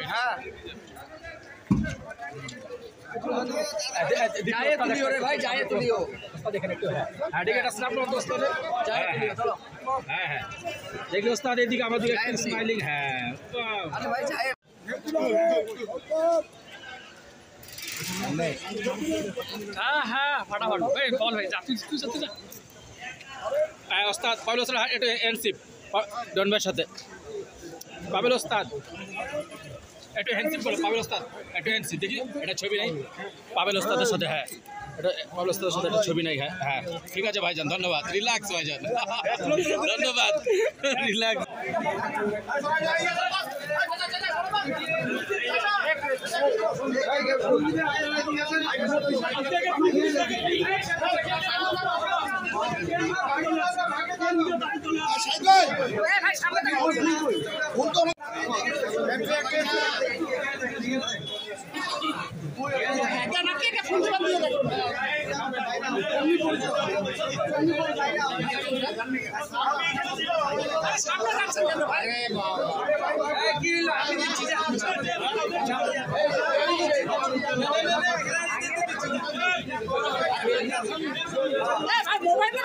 হ্যাঁ जाए तुलियो रे भाई जाए तुलियो उस्ताद देखने একটু হ্যাঁ ঠিক আছে স্ন্যাপ করতে উস্তাদ जाए तुलियो चलो হ্যাঁ হ্যাঁ দেখলে উস্তাদ এদিকে আমাদের একটু স্মাইলিং হ্যাঁ আরে ভাই जाए হ্যাঁ হ্যাঁ फटाफट ভাই বল ভাই যা তুই যা উস্তাদ পাবেল উস্তাদ এটা এনসিপ ডন ভাইয়ের সাথে পাবেল উস্তাদ একটু হ্যান্ডশিপ করো পাবেল ওস্তাদ একটু হ্যান্ডশিপ দেখি এটা ছবি নাই পাবেল ওস্তাদের সাথে হ্যাঁ এটা পাবেল ওস্তাদের সাথে একটা ছবি নাই হ্যাঁ হ্যাঁ ঠিক আছে ভাইজান ধন্যবাদ রিল্যাক্স ভাইজান ধন্যবাদ রিল্যাক্স मोबाइल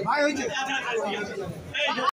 ভাই হয়েছে